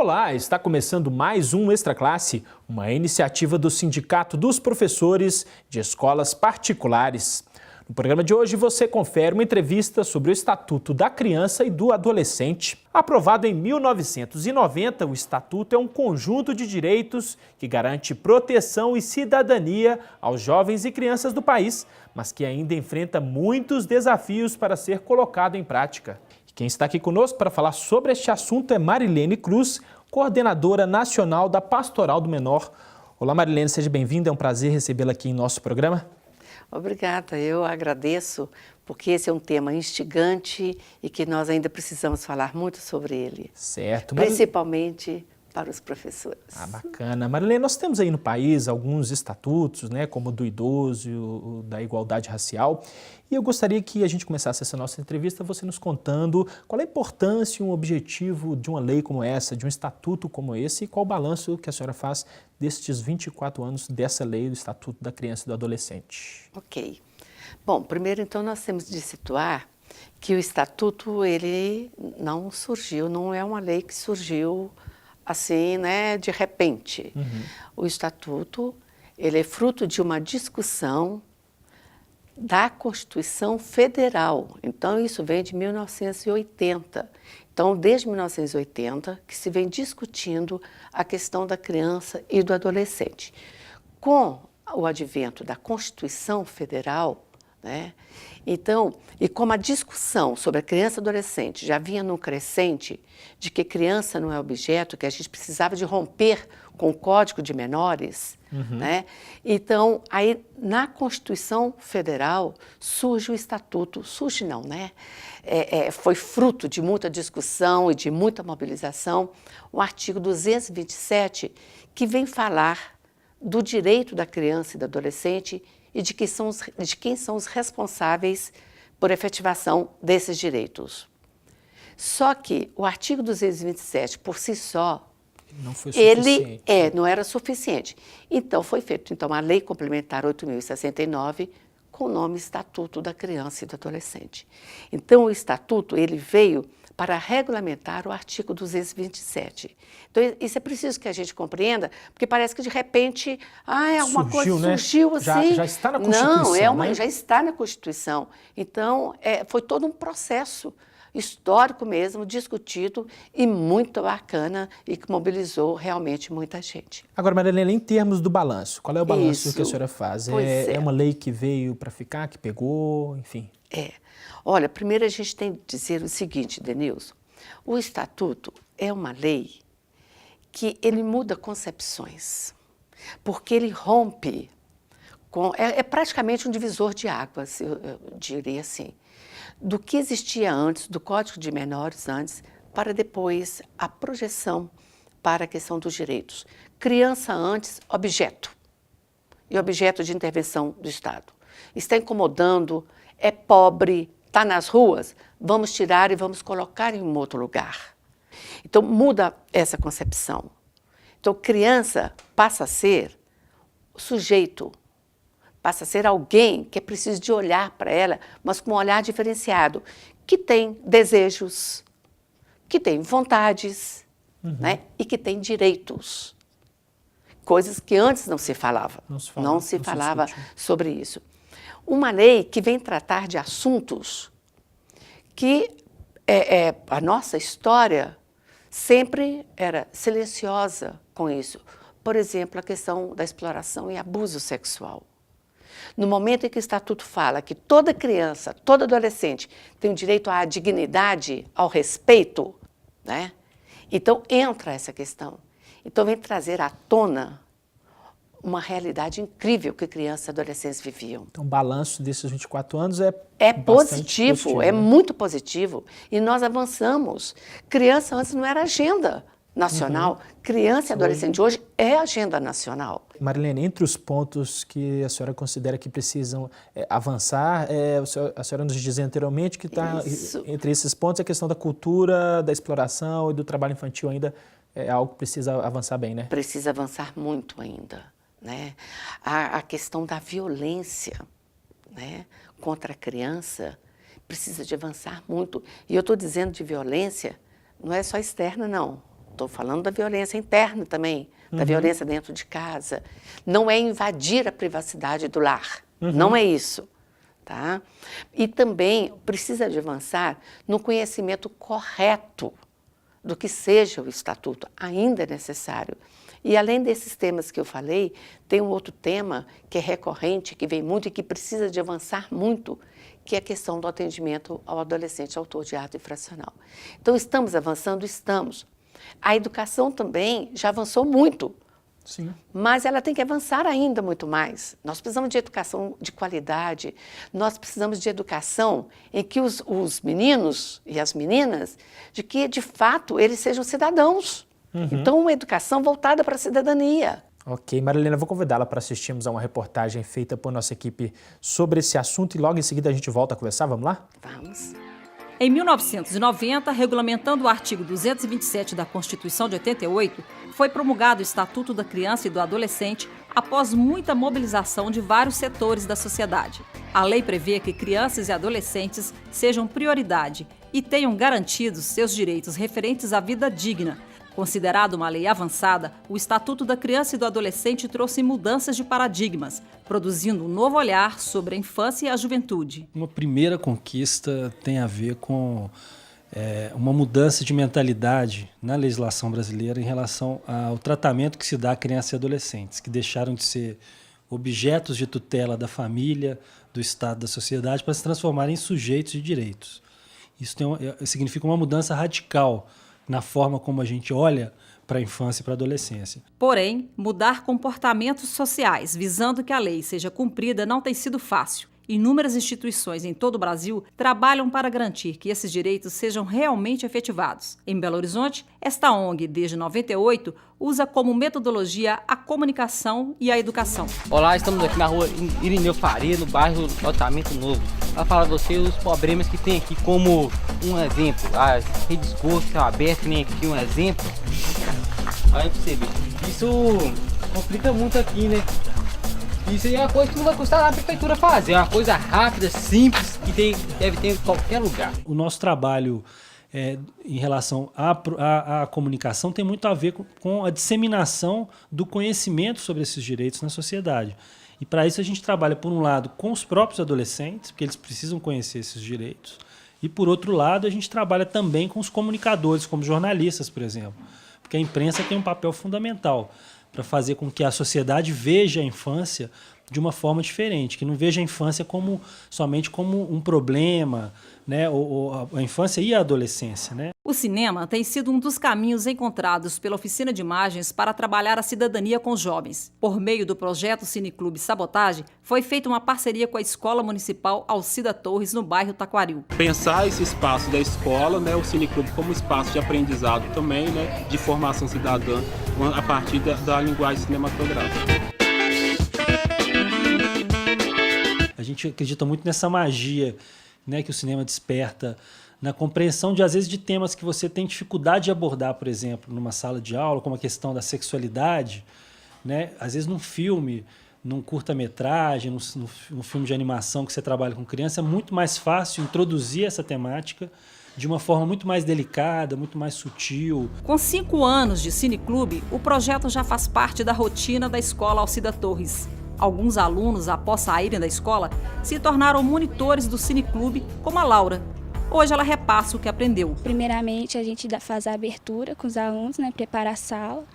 Olá, está começando mais um Extra Classe, uma iniciativa do Sindicato dos Professores de Escolas Particulares. No programa de hoje você confere uma entrevista sobre o Estatuto da Criança e do Adolescente. Aprovado em 1990, o Estatuto é um conjunto de direitos que garante proteção e cidadania aos jovens e crianças do país, mas que ainda enfrenta muitos desafios para ser colocado em prática. Quem está aqui conosco para falar sobre este assunto é Marilene Cruz, coordenadora nacional da Pastoral do Menor. Olá, Marilene, seja bem-vinda, é um prazer recebê-la aqui em nosso programa. Obrigada, eu agradeço, porque esse é um tema instigante e que nós ainda precisamos falar muito sobre ele. Certo. Principalmente para os professores. Ah, bacana. Marilene, nós temos aí no país alguns estatutos, né, como o do idoso e o da igualdade racial, e eu gostaria que a gente começasse essa nossa entrevista você nos contando qual é a importância e um objetivo de uma lei como essa, de um estatuto como esse, e qual o balanço que a senhora faz destes 24 anos dessa lei do Estatuto da Criança e do Adolescente. Ok. Bom, primeiro então nós temos de situar que o estatuto ele não surgiu, não é uma lei que surgiu assim, né, de repente. O estatuto ele é fruto de uma discussão da Constituição Federal. Então isso vem de 1980. Então desde 1980 que se vem discutindo a questão da criança e do adolescente. Com o advento da Constituição Federal, né? Então, e como a discussão sobre a criança e adolescente já vinha num crescente de que criança não é objeto, que a gente precisava de romper com o Código de Menores, né? Então, aí na Constituição Federal surge o Estatuto, surge não, né? Foi fruto de muita discussão e de muita mobilização, o artigo 227, que vem falar do direito da criança e do adolescente e de quem são os responsáveis por efetivação desses direitos. Só que o artigo 227, por si só, não foi suficiente. Não era suficiente. Então, foi feita a Lei Complementar 8.069, com o nome Estatuto da Criança e do Adolescente. Então, o Estatuto ele veio para regulamentar o artigo 227. Então, isso é preciso que a gente compreenda, porque parece que, de repente, alguma coisa surgiu assim. Já está na Constituição, Não, já está na Constituição. Então, foi todo um processo histórico mesmo, discutido e muito bacana e que mobilizou realmente muita gente. Agora, Marilene, em termos do balanço, qual é o balanço que a senhora faz? É uma lei que veio para ficar, que pegou, enfim? Olha, primeiro a gente tem que dizer o seguinte, Denilson, o Estatuto é uma lei que ele muda concepções, porque ele rompe é praticamente um divisor de águas, eu diria assim, do que existia antes, do Código de Menores antes, para depois a projeção para a questão dos direitos. Criança antes, objeto, e objeto de intervenção do Estado. Está incomodando, é pobre, está nas ruas, vamos tirar e vamos colocar em um outro lugar. Então muda essa concepção. Então criança passa a ser sujeito, passa a ser alguém que é preciso de olhar para ela, mas com um olhar diferenciado, que tem desejos, que tem vontades, né? E que tem direitos. Coisas que antes não se falava. Não se falava sobre isso. Uma lei que vem tratar de assuntos que a nossa história sempre era silenciosa com isso. Por exemplo, a questão da exploração e abuso sexual. No momento em que o Estatuto fala que toda criança, todo adolescente tem o direito à dignidade, ao respeito, né? Então entra essa questão. Então vem trazer à tona uma realidade incrível que crianças e adolescentes viviam. Então o balanço desses 24 anos é positivo, né? É muito positivo. E nós avançamos. Criança antes não era agenda nacional, criança e adolescente hoje é agenda nacional. Marilene, entre os pontos que a senhora considera que precisam avançar, a senhora nos dizia anteriormente que está entre esses pontos a questão da cultura, da exploração e do trabalho infantil ainda é algo que precisa avançar bem, né? Precisa avançar muito ainda, né? A questão da violência, né, contra a criança precisa de avançar muito. E eu estou dizendo de violência, não é só externa, não. Estou falando da violência interna também, da violência dentro de casa. Não é invadir a privacidade do lar, não é isso. Tá? E também precisa de avançar no conhecimento correto do que seja o estatuto, ainda é necessário. E além desses temas que eu falei, tem um outro tema que é recorrente, que vem muito e que precisa de avançar muito, que é a questão do atendimento ao adolescente autor de ato infracional. Então, estamos avançando? Estamos. A educação também já avançou muito. Sim. Mas ela tem que avançar ainda muito mais. Nós precisamos de educação de qualidade, nós precisamos de educação em que os meninos e as meninas, de que, de fato, eles sejam cidadãos. Então, uma educação voltada para a cidadania. Ok, Marilena, vou convidá-la para assistirmos a uma reportagem feita por nossa equipe sobre esse assunto e logo em seguida a gente volta a conversar. Vamos lá? Vamos. Em 1990, regulamentando o artigo 227 da Constituição de 88, foi promulgado o Estatuto da Criança e do Adolescente após muita mobilização de vários setores da sociedade. A lei prevê que crianças e adolescentes sejam prioridade e tenham garantidos seus direitos referentes à vida digna. Considerado uma lei avançada, o Estatuto da Criança e do Adolescente trouxe mudanças de paradigmas, produzindo um novo olhar sobre a infância e a juventude. Uma primeira conquista tem a ver com uma mudança de mentalidade na legislação brasileira em relação ao tratamento que se dá a crianças e adolescentes, que deixaram de ser objetos de tutela da família, do Estado, da sociedade, para se transformarem em sujeitos de direitos. Isso significa uma mudança radical na forma como a gente olha para a infância e para a adolescência. Porém, mudar comportamentos sociais visando que a lei seja cumprida não tem sido fácil. Inúmeras instituições em todo o Brasil trabalham para garantir que esses direitos sejam realmente efetivados. Em Belo Horizonte, esta ONG, desde 98, usa como metodologia a comunicação e a educação. Olá, estamos aqui na rua Irineu Faria, no bairro Lotamento Novo, para falar para você os problemas que tem aqui como um exemplo. As redes de esgoto estão abertas, nem aqui um exemplo. Olha para você ver, isso complica muito aqui, né? Isso aí é uma coisa que não vai custar nada a prefeitura fazer, é uma coisa rápida, simples, que deve ter em qualquer lugar. O nosso trabalho em relação à comunicação tem muito a ver com a disseminação do conhecimento sobre esses direitos na sociedade. E para isso a gente trabalha, por um lado, com os próprios adolescentes, porque eles precisam conhecer esses direitos, e por outro lado a gente trabalha também com os comunicadores, como jornalistas, por exemplo, porque a imprensa tem um papel fundamental para fazer com que a sociedade veja a infância de uma forma diferente, que não veja a infância somente como um problema, né? Ou a infância e a adolescência, né? O cinema tem sido um dos caminhos encontrados pela Oficina de Imagens para trabalhar a cidadania com os jovens. Por meio do projeto Cineclube Sabotagem, foi feita uma parceria com a Escola Municipal Alcida Torres, no bairro Taquaril. Pensar esse espaço da escola, né, o Cineclube como espaço de aprendizado também, né, de formação cidadã, a partir da linguagem cinematográfica. A gente acredita muito nessa magia, né, que o cinema desperta, na compreensão às vezes de temas que você tem dificuldade de abordar, por exemplo, numa sala de aula, como a questão da sexualidade, né? Às vezes num filme, num curta-metragem, num filme de animação que você trabalha com criança, é muito mais fácil introduzir essa temática de uma forma muito mais delicada, muito mais sutil. Com 5 anos de cineclube, o projeto já faz parte da rotina da Escola Alcida Torres. Alguns alunos, após saírem da escola, se tornaram monitores do cineclube, como a Laura. Hoje ela repassa o que aprendeu. Primeiramente, a gente faz a abertura com os alunos, né, prepara a sala.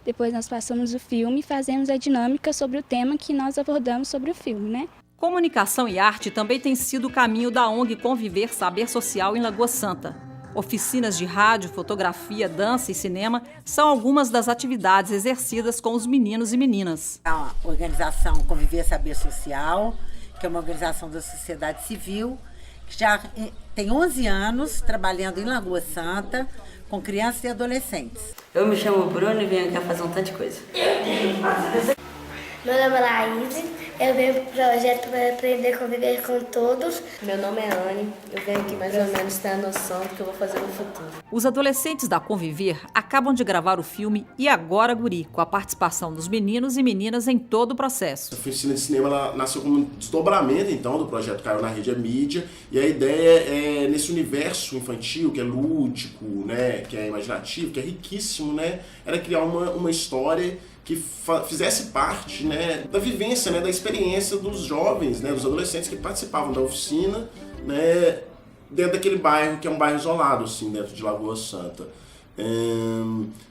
Depois nós passamos o filme e fazemos a dinâmica sobre o tema que nós abordamos sobre o filme, né? Comunicação e arte também tem sido o caminho da ONG Conviver Saber Social em Lagoa Santa. Oficinas de rádio, fotografia, dança e cinema são algumas das atividades exercidas com os meninos e meninas. A organização Conviver Saber Social, que é uma organização da sociedade civil, que já tem 11 anos trabalhando em Lagoa Santa com crianças e adolescentes. Eu me chamo Bruno e venho aqui fazer um tanto de coisa. Meu nome é Laís, Eu venho para o projeto para aprender a conviver com todos. Meu nome é Anne, eu venho aqui mais ou menos ter a noção do que eu vou fazer no futuro. Os adolescentes da Conviver acabam de gravar o filme E Agora Guri, com a participação dos meninos e meninas em todo o processo. A oficina de cinema ela nasceu como um desdobramento, então, do projeto Caiu na Rede Mídia, e a ideia é, nesse universo infantil, que é lúdico, né, que é imaginativo, que é riquíssimo, né, era criar uma história que fizesse parte, né, da vivência, né, da experiência dos jovens, né, dos adolescentes que participavam da oficina, né, dentro daquele bairro que é um bairro isolado, assim, dentro de Lagoa Santa.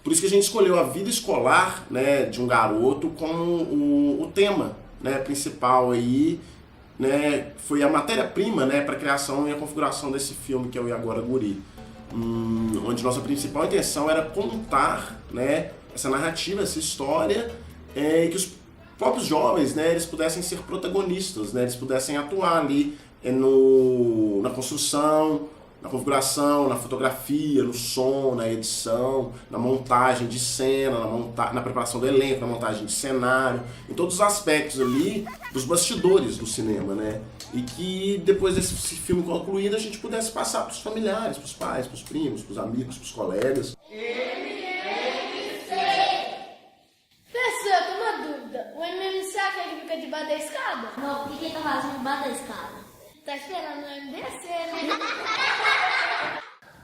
Por isso que a gente escolheu a vida escolar, né, de um garoto como o tema, né, principal aí, né, foi a matéria-prima, né, para a criação e a configuração desse filme que é o E Agora Guri, onde nossa principal intenção era contar, né, essa narrativa, essa história, e que os próprios jovens, né, eles pudessem ser protagonistas, né, eles pudessem atuar ali na construção, na configuração, na fotografia, no som, na edição, na montagem de cena, na preparação do elenco, na montagem de cenário, em todos os aspectos ali dos bastidores do cinema, né? E que depois desse filme concluído a gente pudesse passar para os familiares, para os pais, para os primos, para os amigos, para os colegas. Professor, eu tenho uma dúvida. O MMC é aquele que fica debaixo da escada? Não, por que tá fazendo debaixo da escada? Tá esperando o MDC, né?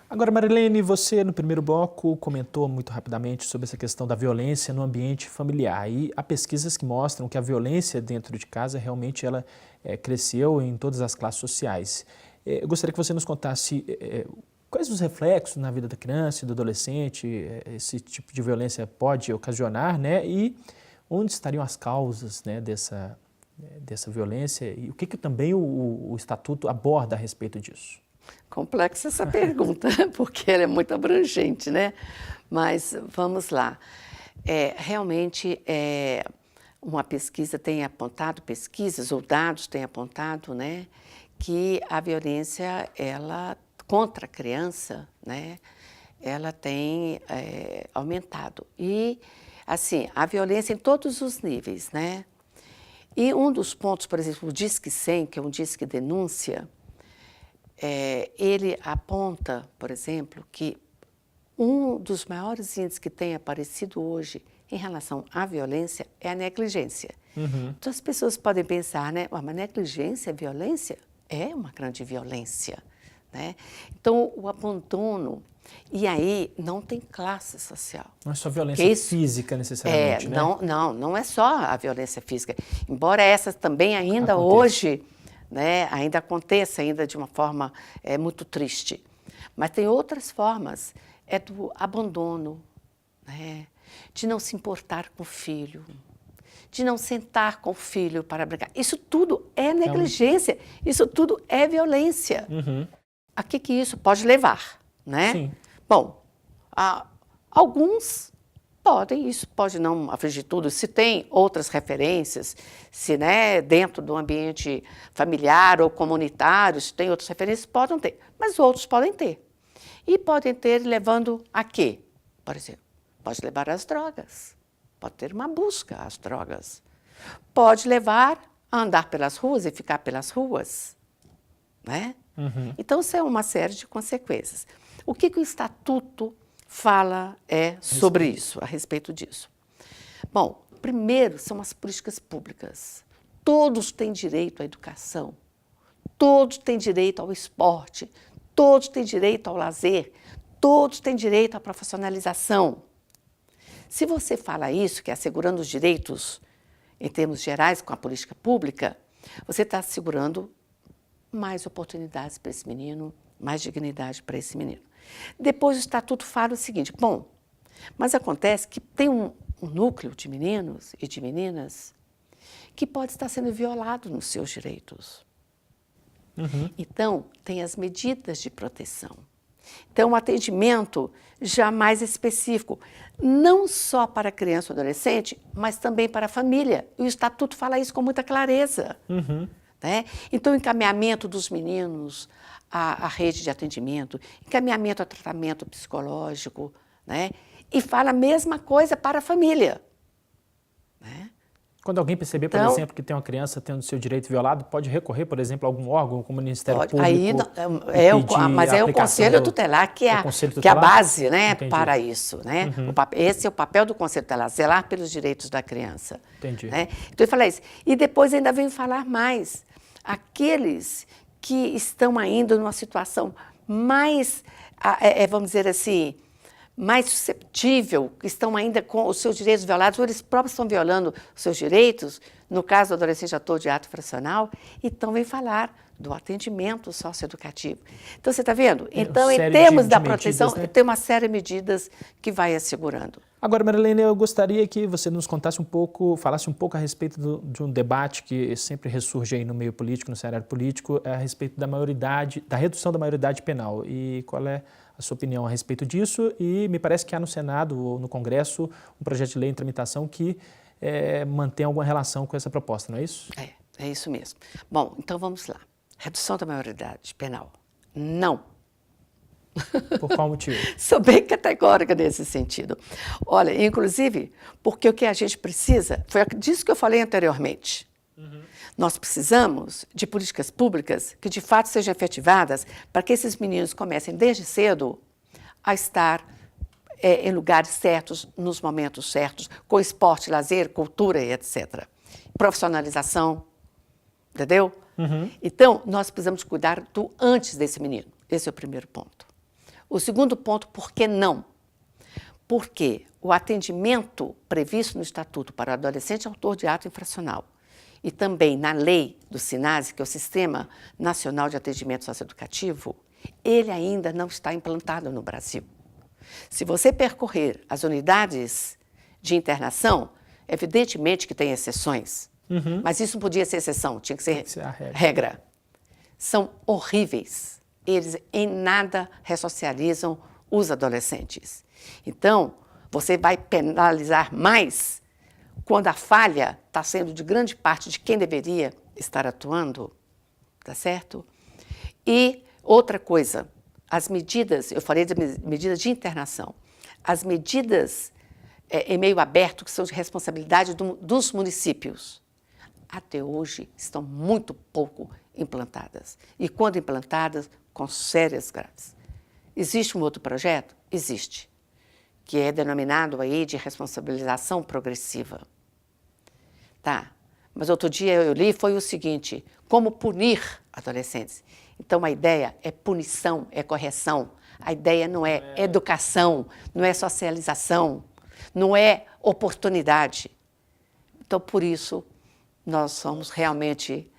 Agora, Marilene, você no primeiro bloco comentou muito rapidamente sobre essa questão da violência no ambiente familiar. E há pesquisas que mostram que a violência dentro de casa realmente ela cresceu em todas as classes sociais. Eu gostaria que você nos contasse quais os reflexos na vida da criança e do adolescente esse tipo de violência pode ocasionar, né? E onde estariam as causas, né, dessa violência e o que também o Estatuto aborda a respeito disso? Complexa essa pergunta, porque ela é muito abrangente, né? Mas vamos lá. Realmente, uma pesquisa tem apontado, pesquisas ou dados têm apontado, né, que a violência contra a criança, né, ela tem aumentado. E, assim, a violência em todos os níveis, né? E um dos pontos, por exemplo, o Disque 100, que é um Disque Denúncia, ele aponta, por exemplo, que um dos maiores índices que tem aparecido hoje em relação à violência é a negligência. Uhum. Então as pessoas podem pensar, né, mas negligência, violência? É uma grande violência, né? Então o abandono, e aí não tem classe social. Não é só violência física necessariamente, né? Não é só a violência física. Embora essa também ainda hoje, né, ainda aconteça ainda de uma forma muito triste. Mas tem outras formas, do abandono, né, de não se importar com o filho, de não sentar com o filho para brincar. Isso tudo é negligência, isso tudo é violência. Uhum. A que isso pode levar, né? Sim. Bom, alguns podem, isso pode não afligir tudo, se tem outras referências, se, né, dentro do ambiente familiar ou comunitário, se tem outras referências, podem ter, mas outros podem ter. E podem ter levando a quê? Por exemplo, pode levar às drogas, pode ter uma busca às drogas, pode levar a andar pelas ruas e ficar pelas ruas, né? Uhum. Então, isso é uma série de consequências. O que o Estatuto fala sobre isso, a respeito disso? Bom, primeiro são as políticas públicas. Todos têm direito à educação, todos têm direito ao esporte, todos têm direito ao lazer, todos têm direito à profissionalização. Se você fala isso, que é assegurando os direitos em termos gerais com a política pública, você está assegurando mais oportunidades para esse menino, mais dignidade para esse menino. Depois o Estatuto fala o seguinte, bom, mas acontece que tem um núcleo de meninos e de meninas que pode estar sendo violado nos seus direitos. Uhum. Então, tem as medidas de proteção. Então, um atendimento já mais específico, não só para a criança ou adolescente, mas também para a família. E o Estatuto fala isso com muita clareza. Uhum. Né? Então, encaminhamento dos meninos à rede de atendimento, encaminhamento a tratamento psicológico, né? E fala a mesma coisa para a família. Né? Quando alguém perceber, por exemplo, que tem uma criança tendo seu direito violado, pode recorrer, por exemplo, a algum órgão, como o Ministério Público? Aí, mas é o Conselho Tutelar que é a base, né, para isso. Né? Esse é o papel do Conselho Tutelar, zelar pelos direitos da criança. Entendi. Né? Então, eu falei isso. E depois ainda venho falar mais. Aqueles que estão ainda numa situação mais, vamos dizer assim, mais susceptível, que estão ainda com os seus direitos violados, ou eles próprios estão violando os seus direitos, no caso do adolescente ator de ato infracional, então vem falar do atendimento socioeducativo. Então, você está vendo? Então, em termos da proteção, tem uma série de medidas que vai assegurando. Agora, Marilene, eu gostaria que você nos contasse um pouco, falasse um pouco a respeito de um debate que sempre ressurge aí no meio político, no cenário político, a respeito da maioridade, da redução da maioridade penal. E qual é a sua opinião a respeito disso? E me parece que há no Senado ou no Congresso um projeto de lei em tramitação que mantém alguma relação com essa proposta, não é isso? É isso mesmo. Bom, então vamos lá. Redução da maioridade penal. Não. Por qual motivo? Sou bem categórica nesse sentido. Olha, inclusive, porque o que a gente precisa, foi disso que eu falei anteriormente. Nós precisamos de políticas públicas que de fato sejam efetivadas para que esses meninos comecem desde cedo a estar em lugares certos, nos momentos certos, com esporte, lazer, cultura e etc. Profissionalização, entendeu? Então, nós precisamos cuidar do antes desse menino. Esse é o primeiro ponto. O segundo ponto, por que não? Porque o atendimento previsto no Estatuto para o adolescente autor de ato infracional e também na lei do SINASE, que é o Sistema Nacional de Atendimento Socioeducativo, ele ainda não está implantado no Brasil. Se você percorrer as unidades de internação, evidentemente que tem exceções, mas isso não podia ser exceção, tinha que ser a regra. São horríveis. Eles em nada ressocializam os adolescentes. Então, você vai penalizar mais quando a falha está sendo de grande parte de quem deveria estar atuando, tá certo? E outra coisa, as medidas, eu falei de medidas de internação, as medidas em meio aberto, que são de responsabilidade dos municípios, até hoje estão muito pouco implantadas. E quando implantadas, com sérias graves. Existe um outro projeto? Existe, que é denominado aí de responsabilização progressiva. Tá, mas outro dia eu li, foi o seguinte, como punir adolescentes. Então a ideia é punição, é correção. A ideia não é educação, não é socialização, não é oportunidade. Então, por isso, nós somos realmente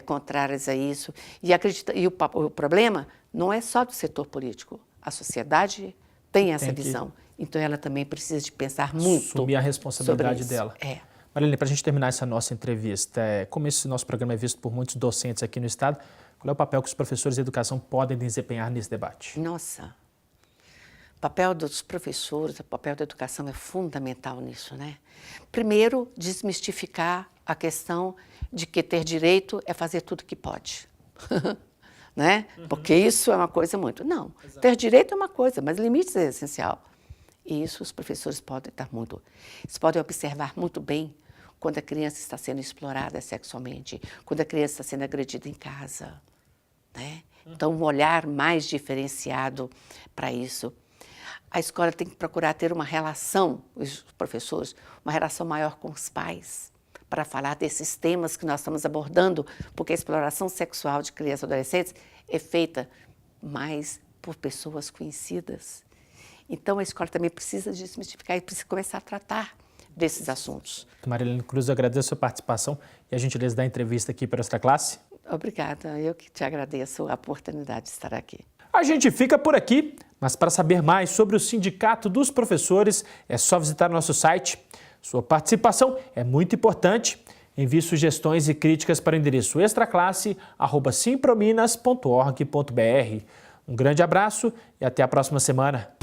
contrárias a isso. E o problema não é só do setor político. A sociedade tem essa visão. Então, ela também precisa de pensar muito assumir a responsabilidade dela. Marilene, para a gente terminar essa nossa entrevista, como esse nosso programa é visto por muitos docentes aqui no Estado, qual é o papel que os professores de educação podem desempenhar nesse debate? Nossa, o papel dos professores, o papel da educação é fundamental nisso, né? Primeiro, desmistificar a questão de que ter direito é fazer tudo que pode, né? Porque isso é uma coisa muito... Não, ter direito é uma coisa, mas limites é essencial. E isso os professores podem estar muito... Eles podem observar muito bem quando a criança está sendo explorada sexualmente, quando a criança está sendo agredida em casa, né? Então, um olhar mais diferenciado para isso. A escola tem que procurar ter uma relação, os professores, uma relação maior com os pais, para falar desses temas que nós estamos abordando, porque a exploração sexual de crianças e adolescentes é feita mais por pessoas conhecidas. Então, a escola também precisa desmistificar e precisa começar a tratar desses assuntos. Marilene Cruz, eu agradeço a sua participação e a gentileza da entrevista aqui para esta classe. Obrigada, eu que te agradeço a oportunidade de estar aqui. A gente fica por aqui, mas para saber mais sobre o Sindicato dos Professores, é só visitar nosso site. Sua participação é muito importante. Envie sugestões e críticas para o endereço extraclasse@simprominas.org.br. Um grande abraço e até a próxima semana.